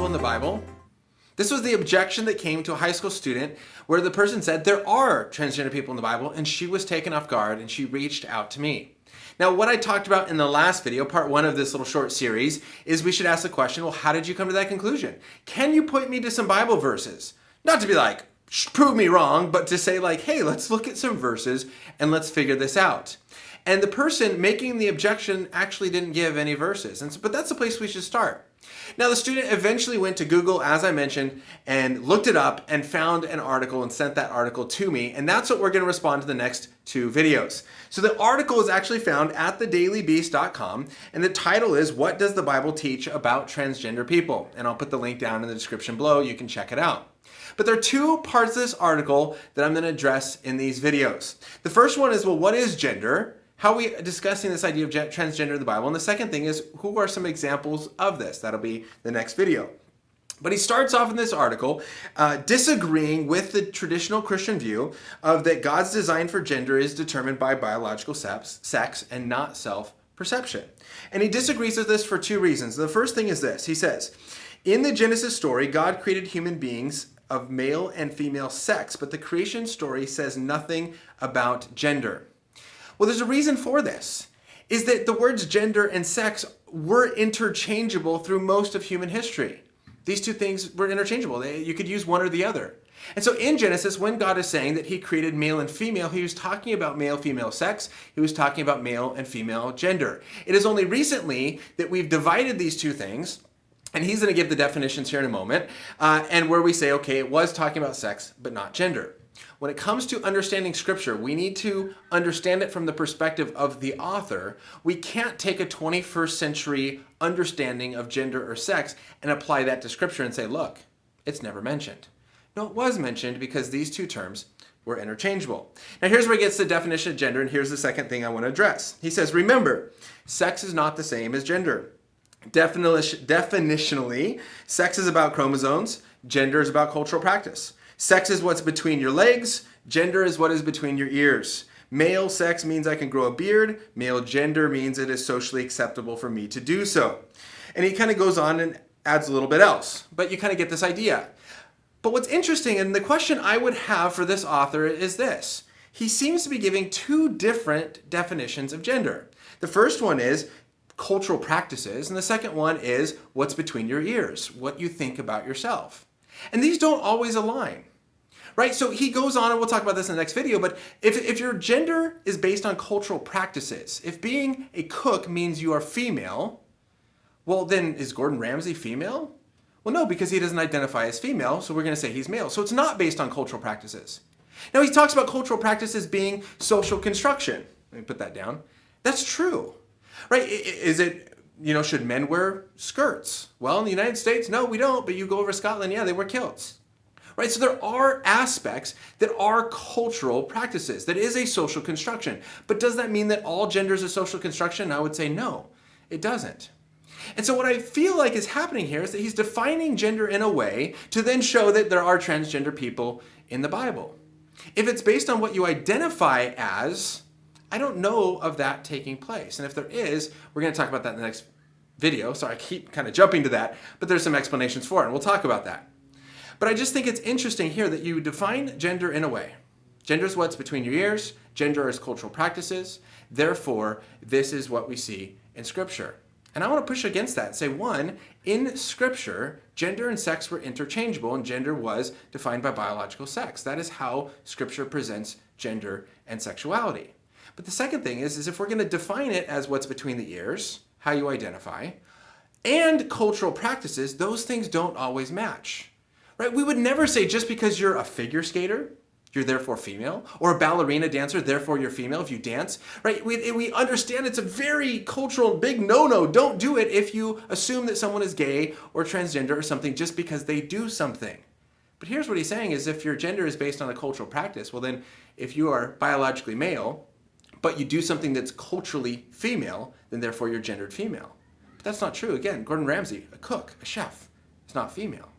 people in the Bible? This was the objection that came to a high school student where the person said there are transgender people in the Bible, and she was taken off guard and she reached out to me. Now, what I talked about in the last video, part one of this little short series, is we should ask the question, well, how did you come to that conclusion? Can you point me to some Bible verses? Not to be like, prove me wrong, but to say like, hey, let's look at some verses and let's figure this out. And the person making the objection actually didn't give any verses. But that's the place we should start. Now, the student eventually went to Google, as I mentioned, and looked it up and found an article and sent that article to me. And that's what we're going to respond to the next two videos. So the article is actually found at thedailybeast.com, and the title is, What Does the Bible Teach About Transgender People? And I'll put the link down in the description below. You can check it out. But there are two parts of this article that I'm going to address in these videos. The first one is, well, what is gender? How are we discussing this idea of transgender in the Bible? And the second thing is, who are some examples of this? That'll be the next video. But he starts off in this article disagreeing with the traditional Christian view of that God's design for gender is determined by biological sex and not self-perception. And he disagrees with this for two reasons. The first thing is this. He says, in the Genesis story, God created human beings of male and female sex, but the creation story says nothing about gender. Well, there's a reason for this, is that the words gender and sex were interchangeable through most of human history. These two things were interchangeable. You could use one or the other. And so in Genesis, when God is saying that he created male and female, he was talking about male-female sex. He was talking about male and female gender. It is only recently that we've divided these two things, and he's going to give the definitions here in a moment, and where we say, okay, it was talking about sex, but not gender. When it comes to understanding Scripture, we need to understand it from the perspective of the author. We can't take a 21st century understanding of gender or sex and apply that to Scripture and say, look, it's never mentioned. No, it was mentioned because these two terms were interchangeable. Now here's where he gets the definition of gender, and here's the second thing I want to address. He says, remember, sex is not the same as gender. Definitionally, sex is about chromosomes, gender is about cultural practice. Sex is what's between your legs. Gender is what is between your ears. Male sex means I can grow a beard. Male gender means it is socially acceptable for me to do so. And he kind of goes on and adds a little bit else, but you kind of get this idea. But what's interesting, and the question I would have for this author is this. He seems to be giving two different definitions of gender. The first one is cultural practices, and the second one is what's between your ears, what you think about yourself. And these don't always align, right? So he goes on, and we'll talk about this in the next video, but if your gender is based on cultural practices, if being a cook means you are female, well, then is Gordon Ramsay female? Well, no, because he doesn't identify as female, so we're going to say he's male. So it's not based on cultural practices. Now, he talks about cultural practices being social construction. Let me put that down. That's true, right? Is it... should men wear skirts? Well, in the United States, no, we don't. But you go over to Scotland, yeah, they wear kilts. Right? So there are aspects that are cultural practices. That is a social construction. But does that mean that all gender is a social construction? I would say no, it doesn't. And so what I feel like is happening here is that he's defining gender in a way to then show that there are transgender people in the Bible. If it's based on what you identify as, I don't know of that taking place. And if there is, we're going to talk about that in the next video. Sorry, I keep kind of jumping to that, but there's some explanations for it, and we'll talk about that. But I just think it's interesting here that you define gender in a way. Gender is what's between your ears. Gender is cultural practices. Therefore, this is what we see in Scripture. And I want to push against that and say, one, in Scripture, gender and sex were interchangeable, and gender was defined by biological sex. That is how Scripture presents gender and sexuality. But the second thing is if we're going to define it as what's between the ears, how you identify, and cultural practices, those things don't always match, right? We would never say just because you're a figure skater, you're therefore female, or a ballerina dancer, therefore you're female if you dance, right? We understand it's a very cultural big no-no. Don't do it if you assume that someone is gay or transgender or something just because they do something. But here's what he's saying is if your gender is based on a cultural practice, well then if you are biologically male, but you do something that's culturally female, then therefore you're gendered female. But that's not true. Again, Gordon Ramsay, a cook, a chef, is not female.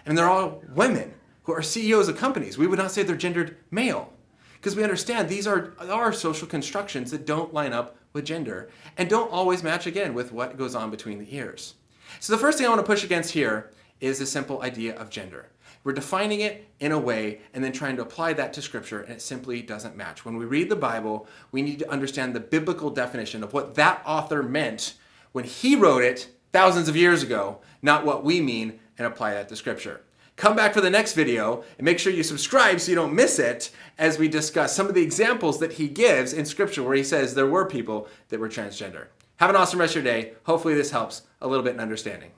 And they're all women who are CEOs of companies. We would not say they're gendered male because we understand these are social constructions that don't line up with gender and don't always match again with what goes on between the ears. So the first thing I want to push against here is the simple idea of gender. We're defining it in a way and then trying to apply that to Scripture, and it simply doesn't match. When we read the Bible, we need to understand the biblical definition of what that author meant when he wrote it thousands of years ago, not what we mean, and apply that to Scripture. Come back for the next video and make sure you subscribe so you don't miss it as we discuss some of the examples that he gives in Scripture where he says there were people that were transgender. Have an awesome rest of your day. Hopefully this helps a little bit in understanding.